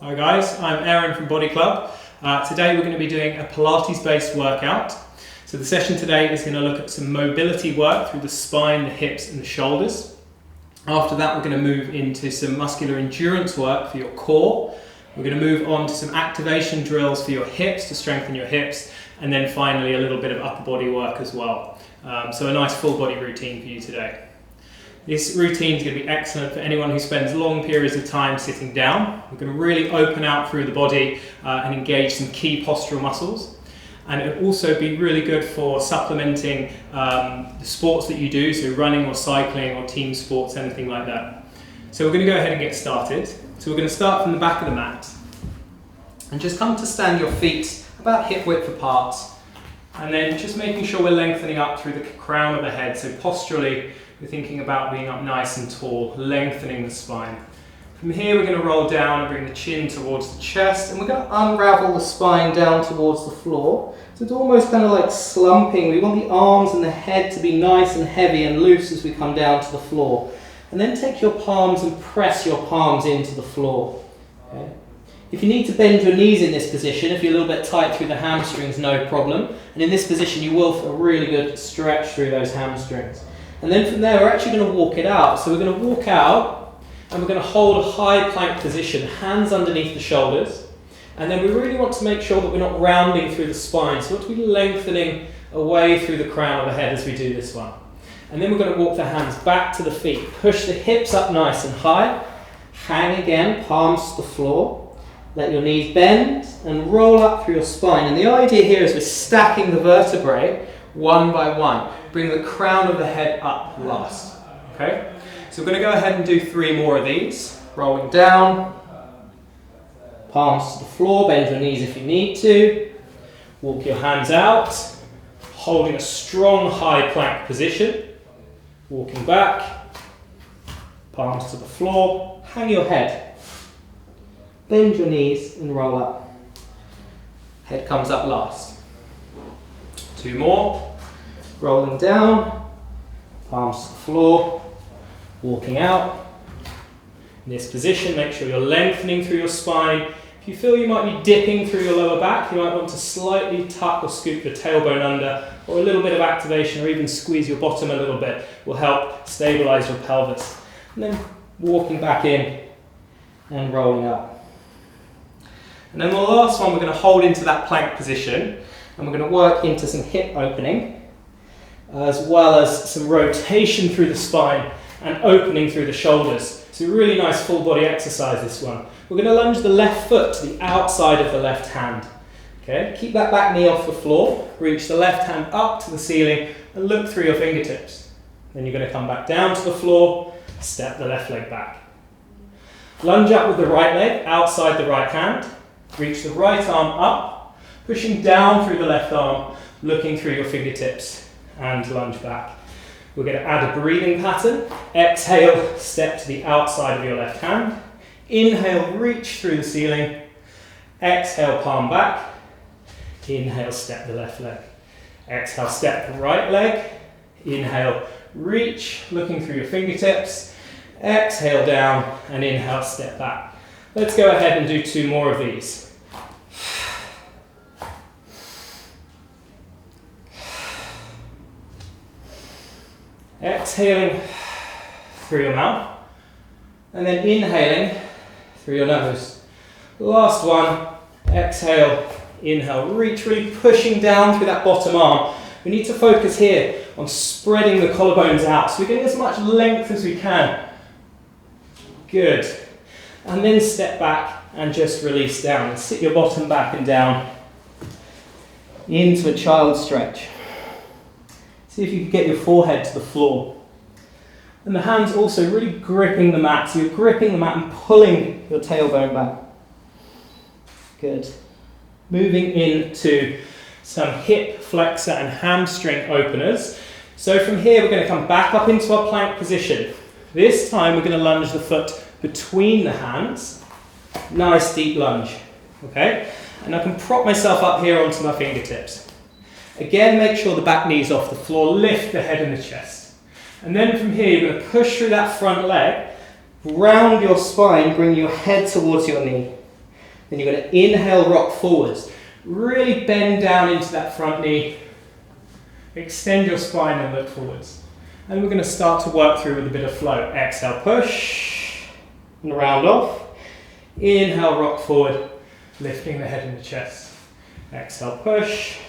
Hi guys, I'm Aaron from Body Club. Today we're going to be doing a Pilates based workout. So the session today is going to look at some mobility work through the spine, the hips and the shoulders. After that we're going to move into some muscular endurance work for your core. We're going to move on to some activation drills for your hips to strengthen your hips, and then finally a little bit of upper body work as well. So a nice full body routine for you today. This routine is going to be excellent for anyone who spends long periods of time sitting down. We're going to really open out through the body and engage some key postural muscles. And it will also be really good for supplementing the sports that you do, so running or cycling or team sports, anything like that. So we're going to go ahead and get started. So we're going to start from the back of the mat. And just come to stand your feet about hip width apart. And then just making sure we're lengthening up through the crown of the head. So posturally, we're thinking about being up nice and tall, lengthening the spine. From here we're going to roll down and bring the chin towards the chest, and we're going to unravel the spine down towards the floor. So it's almost kind of like slumping. We want the arms and the head to be nice and heavy and loose as we come down to the floor. And then take your palms and press your palms into the floor. Okay. If you need to bend your knees in this position, if you're a little bit tight through the hamstrings, no problem. And in this position you will feel a really good stretch through those hamstrings. And then from there, we're actually going to walk it out. So we're going to walk out and we're going to hold a high plank position, hands underneath the shoulders. And then we really want to make sure that we're not rounding through the spine. So we want to be lengthening away through the crown of the head as we do this one. And then we're going to walk the hands back to the feet. Push the hips up nice and high. Hang again, palms to the floor. Let your knees bend and roll up through your spine. And the idea here is we're stacking the vertebrae one by one. Bring the crown of the head up last. Okay? So we're going to go ahead and do 3 more of these. Rolling down, palms to the floor, bend your knees if you need to. Walk your hands out, holding a strong high plank position. Walking back, palms to the floor, hang your head. Bend your knees and roll up. Head comes up last. 2 more. Rolling down, palms to the floor, walking out. In this position, make sure you're lengthening through your spine. If you feel you might be dipping through your lower back, you might want to slightly tuck or scoop the tailbone under, or a little bit of activation, or even squeeze your bottom a little bit will help stabilize your pelvis. And then walking back in and rolling up. And then the last one, we're going to hold into that plank position, and we're going to work into some hip opening, as well as some rotation through the spine and opening through the shoulders. So really nice full body exercise, this one. We're going to lunge the left foot to the outside of the left hand. Okay, keep that back knee off the floor, reach the left hand up to the ceiling and look through your fingertips. Then you're going to come back down to the floor, step the left leg back. Lunge up with the right leg outside the right hand, reach the right arm up, pushing down through the left arm, looking through your fingertips. And lunge back. We're going to add a breathing pattern. Exhale, step to the outside of your left hand. Inhale, reach through the ceiling. Exhale, palm back. Inhale, step the left leg. Exhale, step the right leg. Inhale, reach, looking through your fingertips. Exhale down and inhale, step back. Let's go ahead and do 2 more of these. Exhaling through your mouth, and then inhaling through your nose. Last one, exhale, inhale, reach, really pushing down through that bottom arm. We need to focus here on spreading the collarbones out, so we're getting as much length as we can. Good. And then step back and just release down. Sit your bottom back and down into a child stretch. See if you can get your forehead to the floor. And the hands also really gripping the mat. So you're gripping the mat and pulling your tailbone back. Good. Moving into some hip flexor and hamstring openers. So from here we're going to come back up into our plank position. This time we're going to lunge the foot between the hands. Nice deep lunge. Okay? And I can prop myself up here onto my fingertips. Again, make sure the back knee's off the floor, lift the head and the chest. And then from here, you're going to push through that front leg, round your spine, bring your head towards your knee. Then you're going to inhale, rock forwards. Really bend down into that front knee. Extend your spine and look forwards. And we're going to start to work through with a bit of flow. Exhale, push, and round off. Inhale, rock forward, lifting the head and the chest. Exhale, push.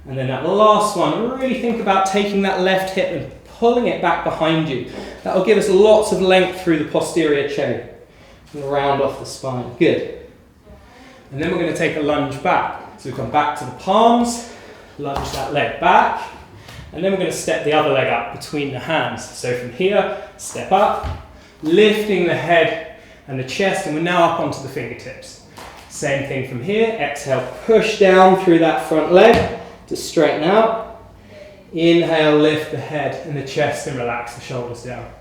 And then that last one, really think about taking that left hip and pulling it back behind you. That will give us lots of length through the posterior chain. And round off the spine. Good. And then we're going to take a lunge back. So we come back to the palms, lunge that leg back, and then we're going to step the other leg up between the hands. So from here, step up, lifting the head and the chest, and we're now up onto the fingertips. Same thing from here. Exhale, push down through that front leg to straighten out. Inhale, lift the head and the chest and relax the shoulders down.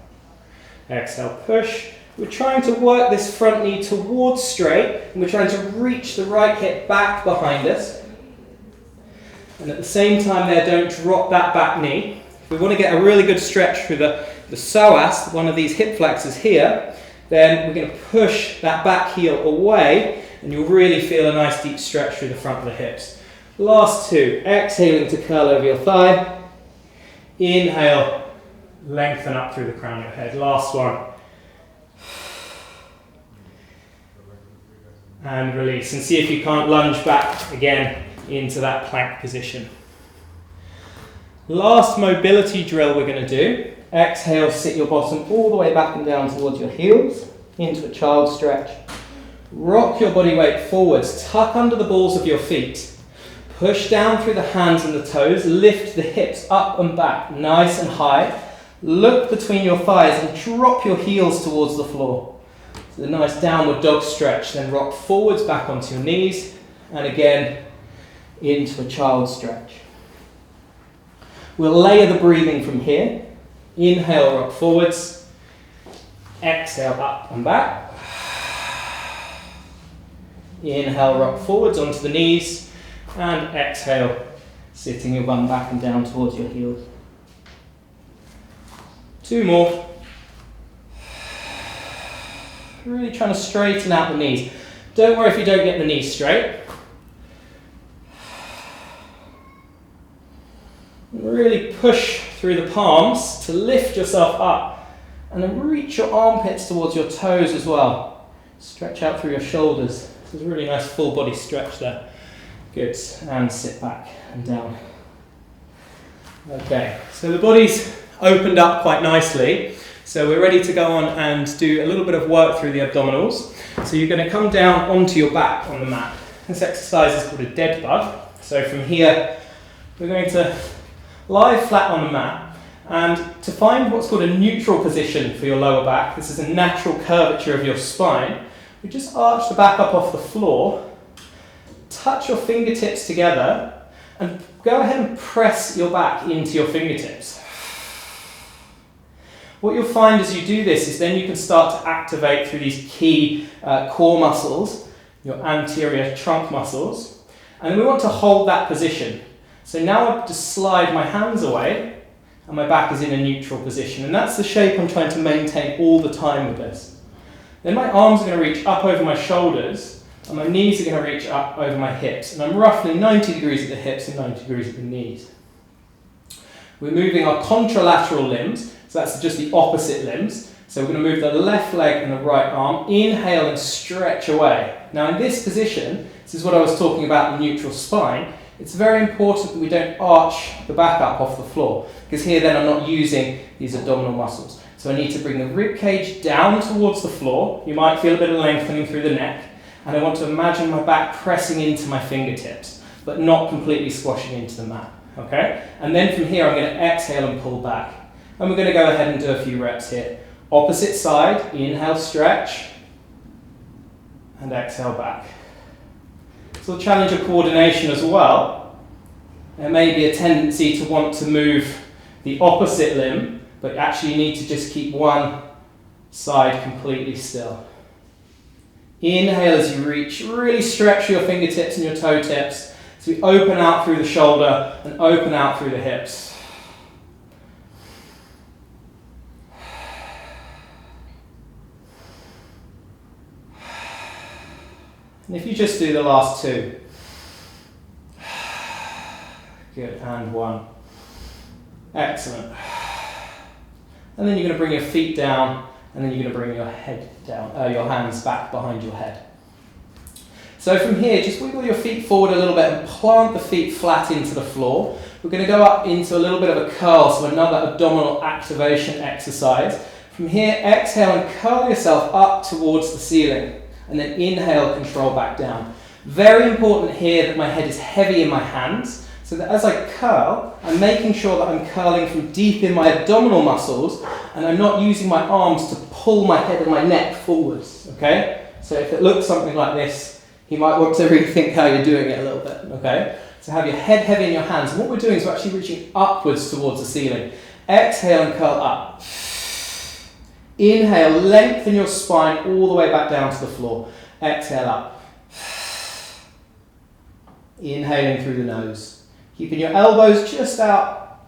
Exhale, push. We're trying to work this front knee towards straight, and we're trying to reach the right hip back behind us. And at the same time there, don't drop that back knee. If we want to get a really good stretch through the psoas, one of these hip flexors here, then we're going to push that back heel away, and you'll really feel a nice deep stretch through the front of the hips. Last two, exhaling to curl over your thigh. Inhale, lengthen up through the crown of your head. Last one. And release. And see if you can't lunge back again into that plank position. Last mobility drill we're going to do. Exhale, sit your bottom all the way back and down towards your heels, into a child stretch. Rock your body weight forwards, tuck under the balls of your feet. Push down through the hands and the toes, lift the hips up and back, nice and high. Look between your thighs and drop your heels towards the floor. So a nice downward dog stretch, then rock forwards back onto your knees, and again into a child stretch. We'll layer the breathing from here. Inhale, rock forwards. Exhale, up and back. Inhale, rock forwards onto the knees, and exhale, sitting your bum back and down towards your heels. Two more. Really trying to straighten out the knees. Don't worry if you don't get the knees straight. Really push through the palms to lift yourself up, and then reach your armpits towards your toes as well. Stretch out through your shoulders. This is a really nice full body stretch there. Good, and sit back and down. Okay, so the body's opened up quite nicely. So we're ready to go on and do a little bit of work through the abdominals. So you're going to come down onto your back on the mat. This exercise is called a dead bug. So from here, we're going to lie flat on the mat, and to find what's called a neutral position for your lower back, this is a natural curvature of your spine, we just arch the back up off the floor, touch your fingertips together, and go ahead and press your back into your fingertips. What you'll find as you do this is then you can start to activate through these key core muscles, your anterior trunk muscles, and then we want to hold that position. So now I just slide my hands away and my back is in a neutral position, and that's the shape I'm trying to maintain all the time with this. Then my arms are going to reach up over my shoulders and my knees are going to reach up over my hips, and I'm roughly 90 degrees at the hips and 90 degrees at the knees. We're moving our contralateral limbs, so that's just the opposite limbs. So we're going to move the left leg and the right arm, inhale and stretch away. Now in this position, this is what I was talking about, the neutral spine. It's very important that we don't arch the back up off the floor, because here then I'm not using these abdominal muscles. So I need to bring the rib cage down towards the floor. You might feel a bit of lengthening through the neck, and I want to imagine my back pressing into my fingertips, but not completely squashing into the mat. Okay? And then from here I'm going to exhale and pull back. And we're going to go ahead and do a few reps here. Opposite side, inhale, stretch, and exhale back. So we'll challenge your coordination as well. There may be a tendency to want to move the opposite limb, but actually you need to just keep one side completely still. Inhale as you reach, really stretch your fingertips and your toe tips. So we open out through the shoulder and open out through the hips. And if you just do the last 2. Good, and 1. Excellent. And then you're going to bring your feet down, and then you're going to bring your head down, your hands back behind your head. So from here, just wiggle your feet forward a little bit and plant the feet flat into the floor. We're going to go up into a little bit of a curl, so another abdominal activation exercise. From here, exhale and curl yourself up towards the ceiling, and then inhale, control back down. Very important here that my head is heavy in my hands, so that as I curl, I'm making sure that I'm curling from deep in my abdominal muscles, and I'm not using my arms to pull my head and my neck forwards, okay? So if it looks something like this, you might want to rethink how you're doing it a little bit, okay? So have your head heavy in your hands, and what we're doing is we're actually reaching upwards towards the ceiling. Exhale and curl up. Inhale, lengthen your spine all the way back down to the floor. Exhale up. Inhaling through the nose. Keeping your elbows just out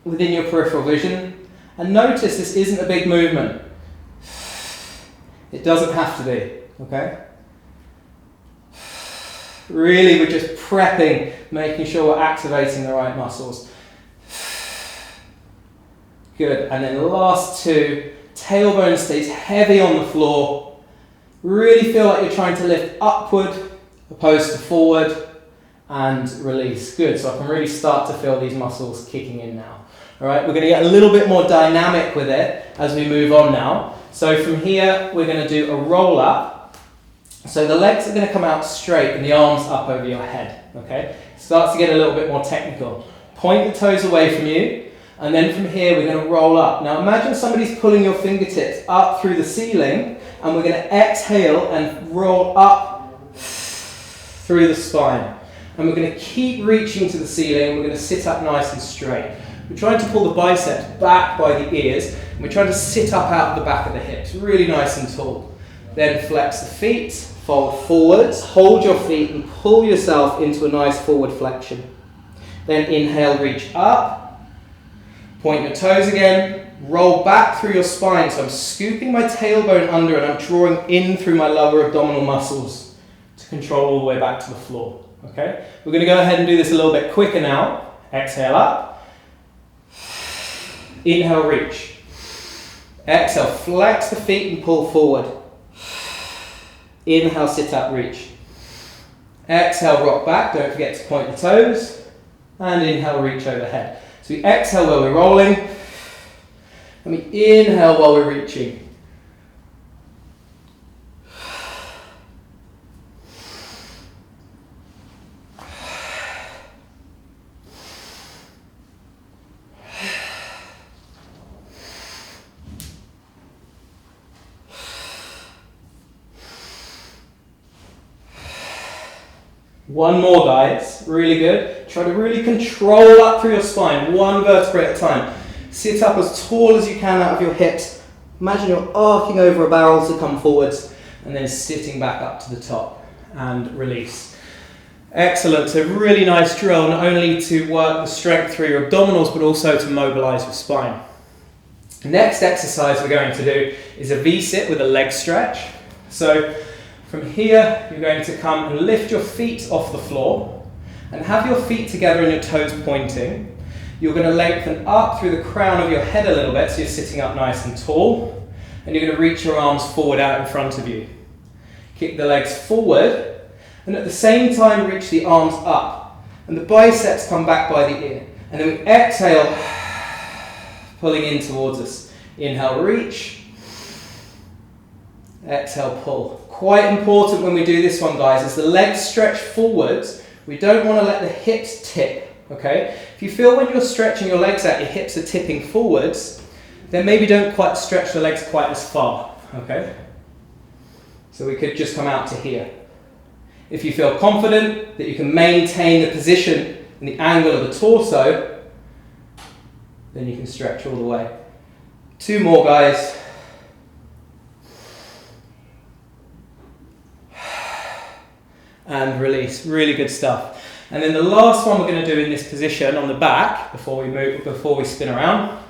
within your peripheral vision. And notice this isn't a big movement. It doesn't have to be, okay? Really, we're just prepping, making sure we're activating the right muscles. Good, and then the last 2, tailbone stays heavy on the floor. Really feel like you're trying to lift upward, opposed to forward, and release. Good, so I can really start to feel these muscles kicking in now. All right, we're going to get a little bit more dynamic with it as we move on now. So from here, we're going to do a roll up. So the legs are going to come out straight and the arms up over your head, okay? Starts to get a little bit more technical. Point the toes away from you, and then from here we're going to roll up. Now imagine somebody's pulling your fingertips up through the ceiling, and we're going to exhale and roll up through the spine. And we're going to keep reaching to the ceiling, and we're going to sit up nice and straight. We're trying to pull the biceps back by the ears, and we're trying to sit up out of the back of the hips, really nice and tall. Then flex the feet, fold forwards, hold your feet and pull yourself into a nice forward flexion. Then inhale, reach up, point your toes again, roll back through your spine. So I'm scooping my tailbone under and I'm drawing in through my lower abdominal muscles to control all the way back to the floor. Okay? We're going to go ahead and do this a little bit quicker now. Exhale up, inhale, reach. Exhale, flex the feet and pull forward. Inhale, sit up, reach. Exhale, rock back, don't forget to point the toes. And inhale, reach overhead. So we exhale while we're rolling. And we inhale while we're reaching. One more, guys. Really good. Try to really control up through your spine, one vertebrae at a time. Sit up as tall as you can out of your hips. Imagine you're arcing over a barrel to come forwards, and then sitting back up to the top and release. Excellent. So really nice drill, not only to work the strength through your abdominals, but also to mobilize your spine. Next exercise we're going to do is a V-sit with a leg stretch. So from here, you're going to come and lift your feet off the floor and have your feet together and your toes pointing. You're going to lengthen up through the crown of your head a little bit, so you're sitting up nice and tall, and you're going to reach your arms forward out in front of you. Kick the legs forward, and at the same time reach the arms up, and the biceps come back by the ear. And then we exhale, pulling in towards us. Inhale, reach. Exhale, pull. Quite important when we do this one, guys, is the legs stretch forwards. We don't want to let the hips tip, okay? If you feel when you're stretching your legs out, your hips are tipping forwards, then maybe don't quite stretch the legs quite as far, okay? So we could just come out to here. If you feel confident that you can maintain the position and the angle of the torso, then you can stretch all the way. 2 more, guys. And release. Really good stuff. And then the last one we're going to do in this position on the back before we spin around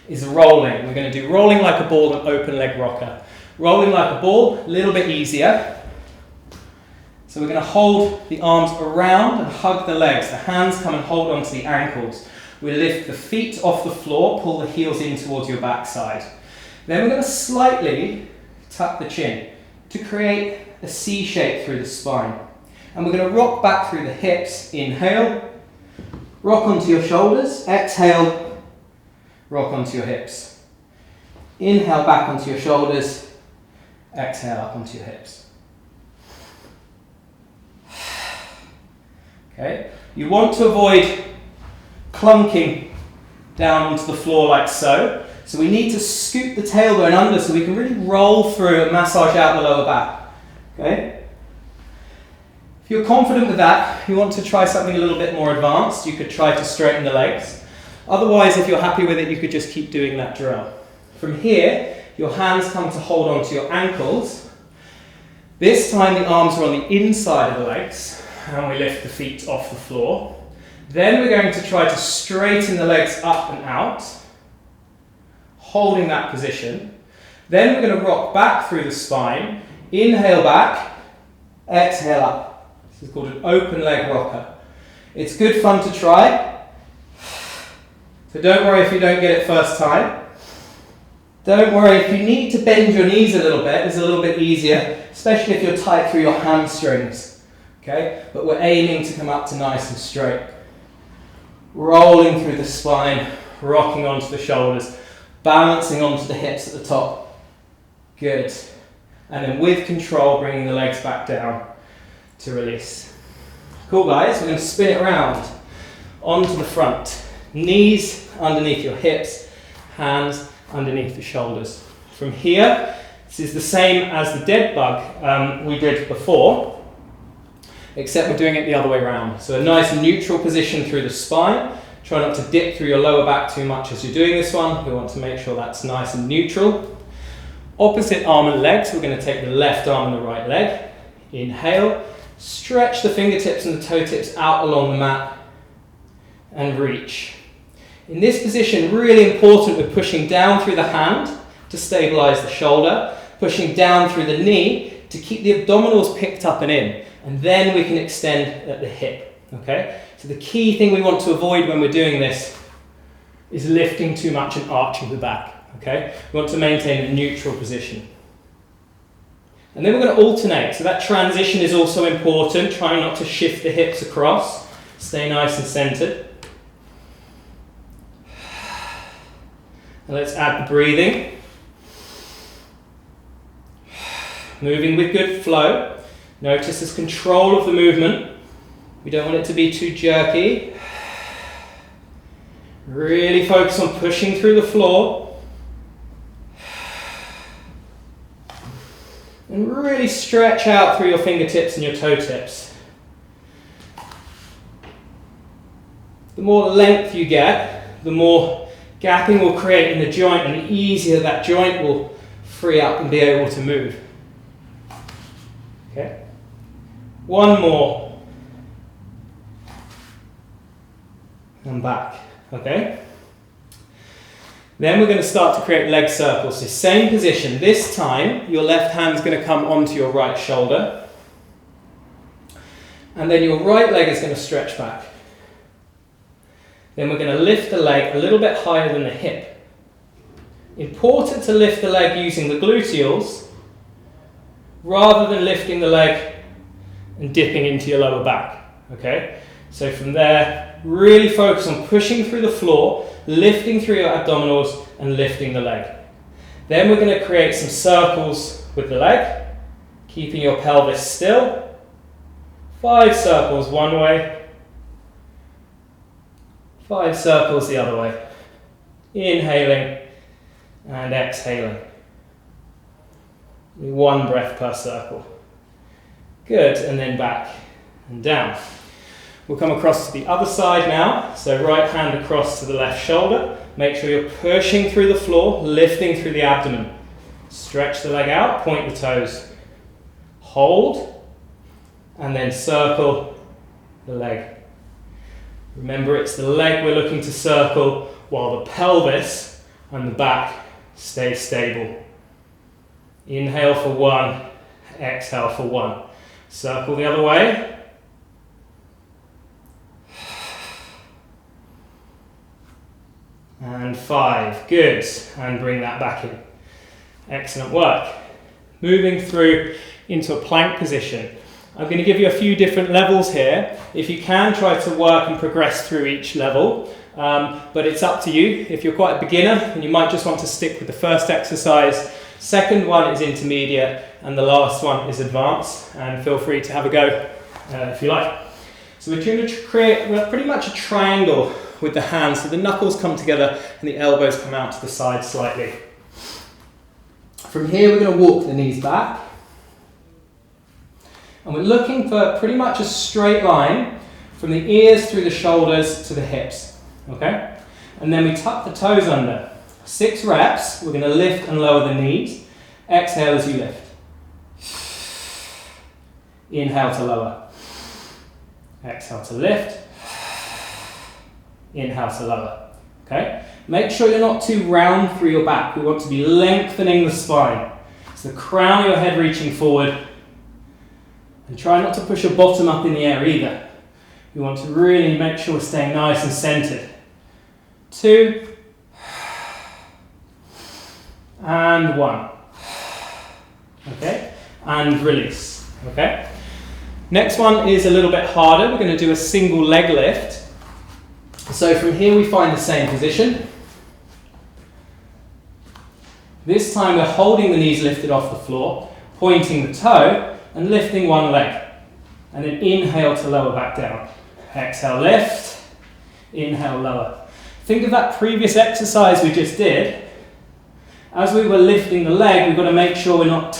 is rolling. We're going to do rolling like a ball and open leg rocker. Rolling like a ball, a little bit easier. So we're going to hold the arms around and hug the legs. The hands come and hold onto the ankles. We lift the feet off the floor, pull the heels in towards your backside. Then we're going to slightly tuck the chin to create a C shape through the spine. And we're going to rock back through the hips. Inhale, rock onto your shoulders. Exhale, rock onto your hips. Inhale back onto your shoulders. Exhale up onto your hips. Okay. You want to avoid clunking down onto the floor like so. So we need to scoop the tailbone under so we can really roll through and massage out the lower back. Okay? If you're confident with that, you want to try something a little bit more advanced, you could try to straighten the legs. Otherwise, if you're happy with it, you could just keep doing that drill. From here, your hands come to hold onto your ankles. This time the arms are on the inside of the legs, and we lift the feet off the floor. Then we're going to try to straighten the legs up and out, holding that position. Then we're going to rock back through the spine. Inhale back, exhale up. This is called an open leg rocker. It's good fun to try. So don't worry if you don't get it first time. Don't worry if you need to bend your knees a little bit. It's a little bit easier, especially if you're tight through your hamstrings. Okay? But we're aiming to come up to nice and straight. Rolling through the spine, rocking onto the shoulders, balancing onto the hips at the top. Good. And then with control, bringing the legs back down to release. Cool, guys. We're going to spin it around onto the front. Knees underneath your hips, hands underneath the shoulders. From here, this is the same as the dead bug we did before, except we're doing it the other way around. So a nice neutral position through the spine. Try not to dip through your lower back too much as you're doing this one. We want to make sure that's nice and neutral. Opposite arm and legs, we're going to take the left arm and the right leg. Inhale, stretch the fingertips and the toe tips out along the mat and reach. In this position, really important, we're pushing down through the hand to stabilize the shoulder, pushing down through the knee to keep the abdominals picked up and in, and then we can extend at the hip, okay? So the key thing we want to avoid when we're doing this is lifting too much and arching the back, okay? We want to maintain a neutral position. And then we're going to alternate, so that transition is also important, trying not to shift the hips across, stay nice and centered. And let's add the breathing. Moving with good flow. Notice there's control of the movement. We don't want it to be too jerky. Really focus on pushing through the floor. And really stretch out through your fingertips and your toe tips. The more length you get, the more gapping will create in the joint, and the easier that joint will free up and be able to move. Okay. One more. And back. Okay. Then we're going to start to create leg circles. So same position. This time, your left hand is going to come onto your right shoulder. And then your right leg is going to stretch back. Then we're going to lift the leg a little bit higher than the hip. Important to lift the leg using the gluteals rather than lifting the leg and dipping into your lower back. Okay? So from there, really focus on pushing through the floor, lifting through your abdominals and lifting the leg. Then we're going to create some circles with the leg, keeping your pelvis still. 5 circles one way. 5 circles the other way. Inhaling and exhaling. 1 breath per circle. Good, and then back and down. We'll come across to the other side now. So right hand across to the left shoulder. Make sure you're pushing through the floor, lifting through the abdomen. Stretch the leg out, point the toes. Hold, and then circle the leg. Remember, it's the leg we're looking to circle while the pelvis and the back stay stable. Inhale for 1, exhale for 1. Circle the other way. And 5, good. And bring that back in. Excellent work. Moving through into a plank position. I'm going to give you a few different levels here. If you can, try to work and progress through each level, but it's up to you. If you're quite a beginner, then you might just want to stick with the first exercise. Second one is intermediate, and the last one is advanced, and feel free to have a go if you like. So we're going to create pretty much a triangle with the hands, so the knuckles come together and the elbows come out to the side slightly. From here we're going to walk the knees back, and we're looking for pretty much a straight line from the ears through the shoulders to the hips, okay? And then we tuck the toes under. 6 reps, we're going to lift and lower the knees. Exhale as you lift. Inhale to lower. Exhale to lift. Inhale to lower. Okay? Make sure you're not too round through your back. We want to be lengthening the spine. So the crown of your head reaching forward. And try not to push your bottom up in the air either. We want to really make sure we're staying nice and centered. 2. And 1. Okay? And release. Okay? Next one is a little bit harder. We're going to do a single leg lift. So from here we find the same position. This time we're holding the knees lifted off the floor, pointing the toe and lifting one leg. And then inhale to lower back down. Exhale, lift. Inhale, lower. Think of that previous exercise we just did. As we were lifting the leg, we've got to make sure we're not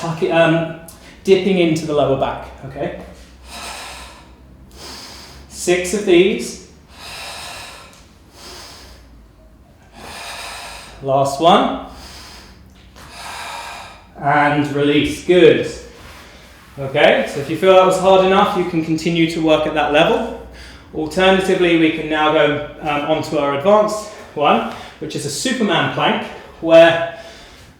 dipping into the lower back. Okay? 6 of these. Last one. And release. Good. Okay, so if you feel that was hard enough, you can continue to work at that level. Alternatively, we can now go onto our advanced one, which is a Superman plank, where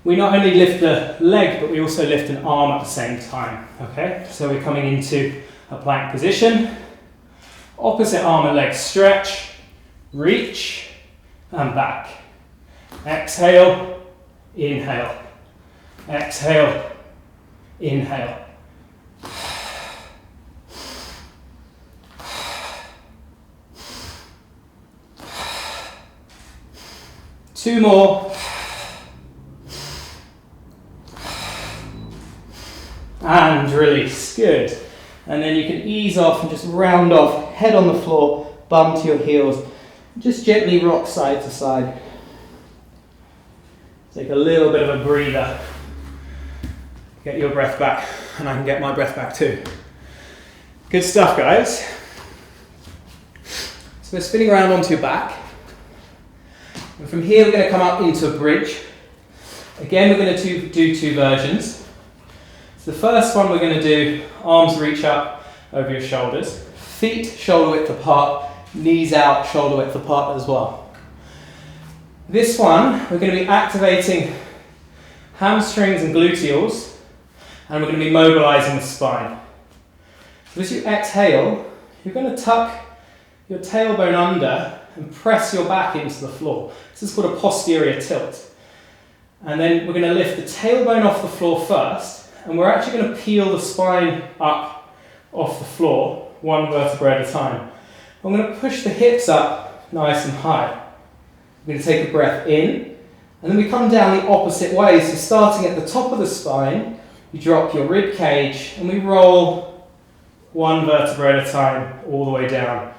we not only lift the leg, but we also lift an arm at the same time. Okay, so we're coming into a plank position. Opposite arm and leg stretch, reach, and back. Exhale, inhale. Exhale, inhale. Two more. And release. Good. And then you can ease off and just round off, head on the floor, bum to your heels. Just gently rock side to side. Take a little bit of a breather. Get your breath back, and I can get my breath back too. Good stuff, guys. So we're spinning around onto your back. And from here we're going to come up into a bridge. Again, we're going to do 2 versions. So the first one we're going to do, arms reach up over your shoulders. Feet shoulder width apart, knees out, shoulder width apart as well. This one, we're going to be activating hamstrings and gluteals, and we're going to be mobilizing the spine. So as you exhale, you're going to tuck your tailbone under and press your back into the floor. This is called a posterior tilt. And then we're going to lift the tailbone off the floor first, and we're actually going to peel the spine up off the floor, 1 vertebra at a time. I'm going to push the hips up nice and high. I'm going to take a breath in, and then we come down the opposite way. So starting at the top of the spine, you drop your rib cage, and we roll 1 vertebra at a time all the way down.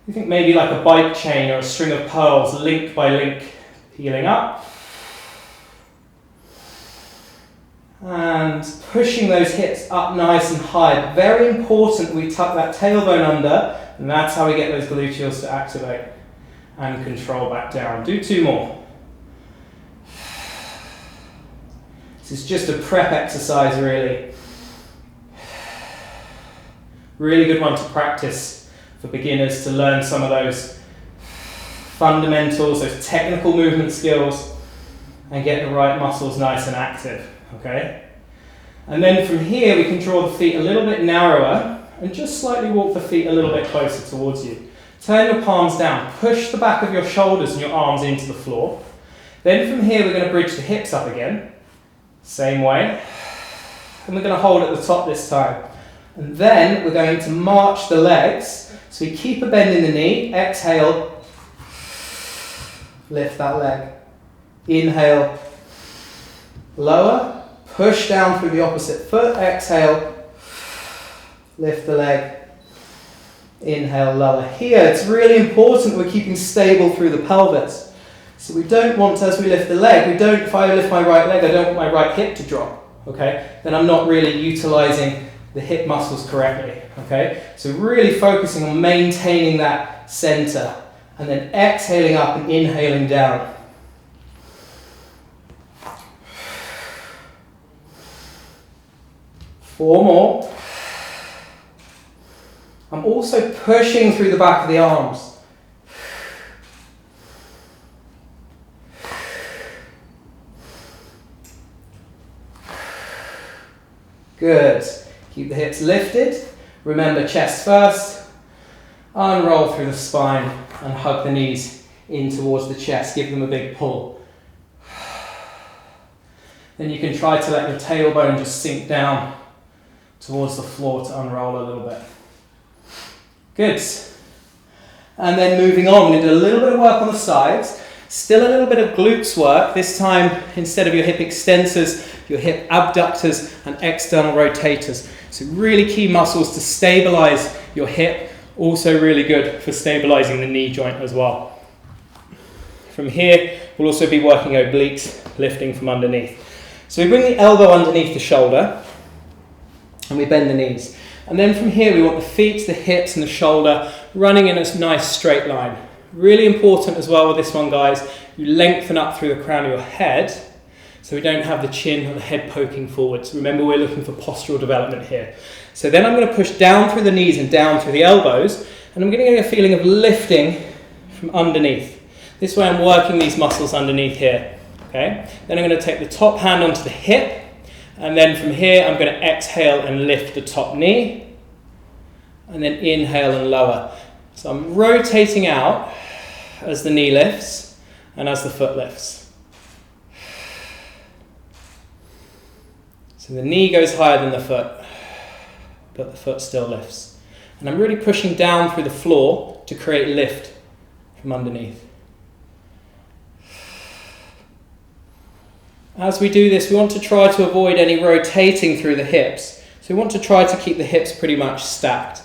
You think maybe like a bike chain or a string of pearls, link by link, peeling up. And pushing those hips up nice and high. Very important we tuck that tailbone under, and that's how we get those gluteals to activate and control back down. Do 2 more. This is just a prep exercise, really. Really good one to practice for beginners, to learn some of those fundamentals, those technical movement skills, and get the right muscles nice and active. Okay? And then from here we can draw the feet a little bit narrower and just slightly walk the feet a little bit closer towards you. Turn your palms down, push the back of your shoulders and your arms into the floor. Then from here we're going to bridge the hips up again, same way. And we're going to hold at the top this time. And then we're going to march the legs. So we keep a bend in the knee, exhale, lift that leg. Inhale, lower, push down through the opposite foot, exhale, lift the leg. Inhale, lower. Here, it's really important we're keeping stable through the pelvis. So we don't want, as we lift the leg, if I lift my right leg, I don't want my right hip to drop, okay? Then I'm not really utilizing the hip muscles correctly, okay? So really focusing on maintaining that center, and then exhaling up and inhaling down. Four more. I'm also pushing through the back of the arms. Good. Keep the hips lifted. Remember, chest first. Unroll through the spine and hug the knees in towards the chest. Give them a big pull. Then you can try to let your tailbone just sink down towards the floor to unroll a little bit. Good. And then moving on, we're going to do a little bit of work on the sides. Still a little bit of glutes work. This time, instead of your hip extensors, your hip abductors and external rotators. So really key muscles to stabilize your hip. Also really good for stabilizing the knee joint as well. From here, we'll also be working obliques, lifting from underneath. So we bring the elbow underneath the shoulder and we bend the knees. And then from here, we want the feet, the hips and the shoulder running in a nice straight line. Really important as well with this one, guys, you lengthen up through the crown of your head so we don't have the chin or the head poking forwards. Remember, we're looking for postural development here. So then I'm going to push down through the knees and down through the elbows, and I'm going to get a feeling of lifting from underneath. This way I'm working these muscles underneath here. Okay. Then I'm going to take the top hand onto the hip, and then from here I'm going to exhale and lift the top knee, and then inhale and lower. So I'm rotating out as the knee lifts and as the foot lifts. So the knee goes higher than the foot, but the foot still lifts. And I'm really pushing down through the floor to create lift from underneath. As we do this, we want to try to avoid any rotating through the hips. So we want to try to keep the hips pretty much stacked.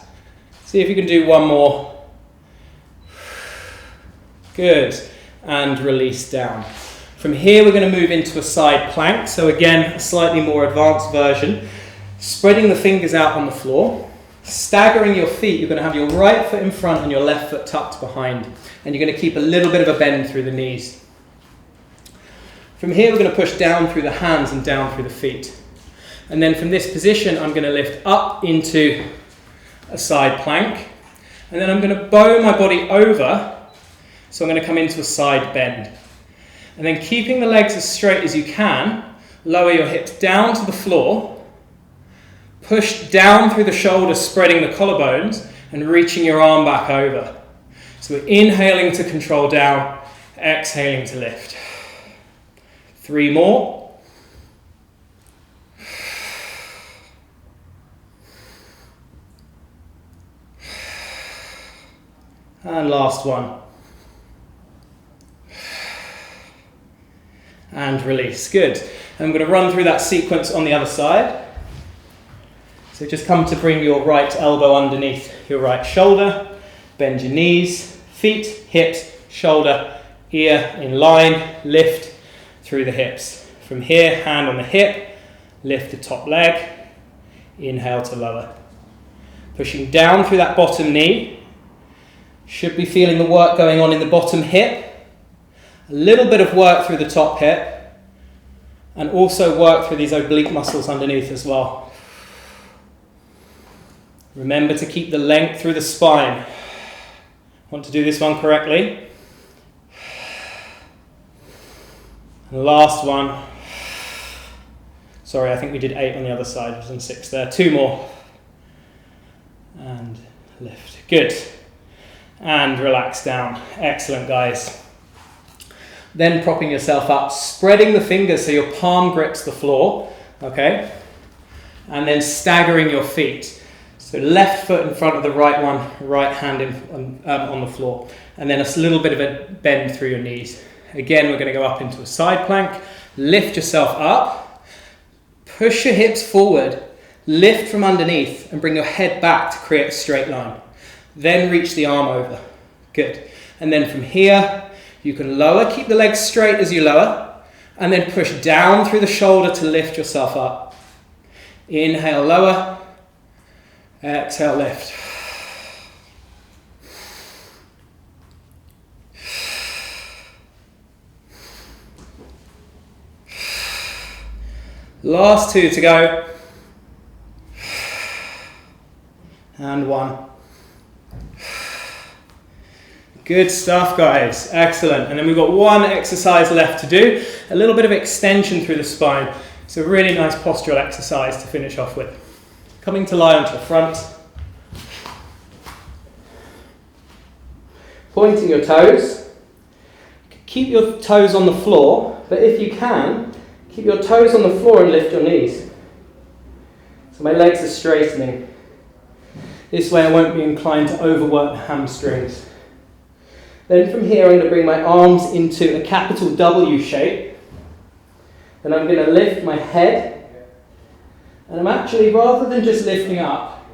See if you can do one more. Good. And release down. From here, we're going to move into a side plank. So again, a slightly more advanced version. Spreading the fingers out on the floor. Staggering your feet. You're going to have your right foot in front and your left foot tucked behind. And you're going to keep a little bit of a bend through the knees. From here, we're going to push down through the hands and down through the feet. And then from this position, I'm going to lift up into a side plank. And then I'm going to bow my body over. So I'm going to come into a side bend. And then keeping the legs as straight as you can, lower your hips down to the floor. Push down through the shoulders, spreading the collarbones and reaching your arm back over. So we're inhaling to control down, exhaling to lift. 3 more. And last one. And release. Good. I'm going to run through that sequence on the other side. So just come to bring your right elbow underneath your right shoulder. Bend your knees, feet, hips, shoulder, ear in line. Lift through the hips. From here, hand on the hip, lift the top leg, inhale to lower. Pushing down through that bottom knee. Should be feeling the work going on in the bottom hip. A little bit of work through the top hip, and also work through these oblique muscles underneath as well. Remember to keep the length through the spine. Want to do this one correctly. And last one. Sorry, I think we did 8 on the other side. I've done 6 there. 2 more. And lift. Good. And relax down. Excellent, guys. Then propping yourself up, spreading the fingers so your palm grips the floor, okay? And then staggering your feet. So left foot in front of the right one, right hand on the floor. And then a little bit of a bend through your knees. Again, we're going to go up into a side plank. Lift yourself up. Push your hips forward. Lift from underneath and bring your head back to create a straight line. Then reach the arm over. Good. And then from here, you can lower, keep the legs straight as you lower, and then push down through the shoulder to lift yourself up. Inhale, lower. Exhale, lift. Last 2 to go. And 1. Good stuff, guys. Excellent. And then we've got 1 exercise left to do. A little bit of extension through the spine. It's a really nice postural exercise to finish off with. Coming to lie onto your front. Pointing your toes. Keep your toes on the floor, but if you can, keep your toes on the floor and lift your knees. So my legs are straightening. This way I won't be inclined to overwork the hamstrings. Then from here, I'm going to bring my arms into a capital W shape. And I'm going to lift my head. And I'm actually, rather than just lifting up,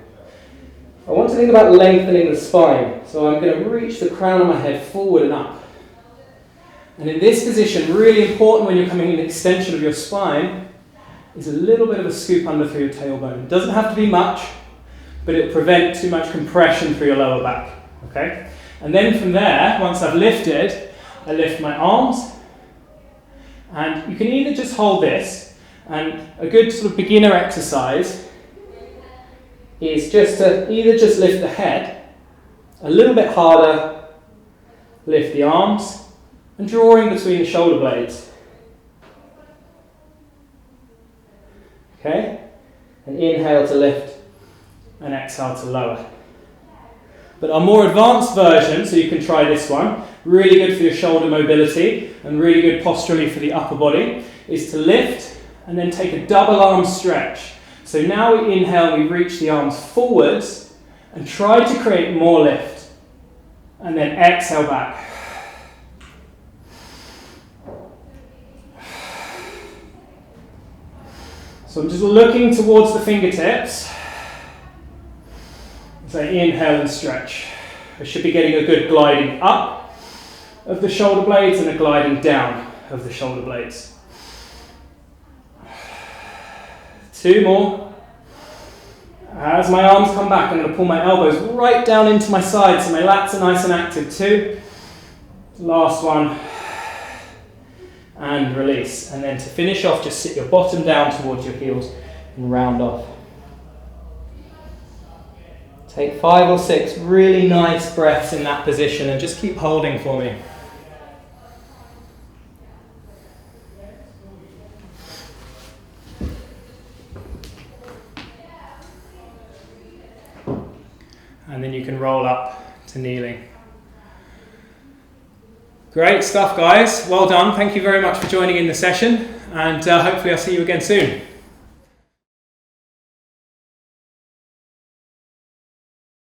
I want to think about lengthening the spine. So I'm going to reach the crown of my head forward and up. And in this position, really important when you're coming in extension of your spine, is a little bit of a scoop under through your tailbone. It doesn't have to be much, but it'll prevent too much compression through your lower back. Okay? And then from there, once I've lifted, I lift my arms. And you can either just hold this, and a good sort of beginner exercise is just to either just lift the head, a little bit harder, lift the arms, and drawing between the shoulder blades. Okay? And inhale to lift, and exhale to lower. But our more advanced version, so you can try this one, really good for your shoulder mobility and really good posturally for the upper body, is to lift and then take a double arm stretch. So now we inhale, we reach the arms forwards and try to create more lift. And then exhale back. So I'm just looking towards the fingertips. So inhale and stretch. I should be getting a good gliding up of the shoulder blades and a gliding down of the shoulder blades. 2 more. As my arms come back, I'm going to pull my elbows right down into my sides so my lats are nice and active. 2. Last one. And release. And then to finish off, just sit your bottom down towards your heels and round off. Take 5 or 6 really nice breaths in that position and just keep holding for me. And then you can roll up to kneeling. Great stuff, guys. Well done. Thank you very much for joining in the session, and hopefully I'll see you again soon.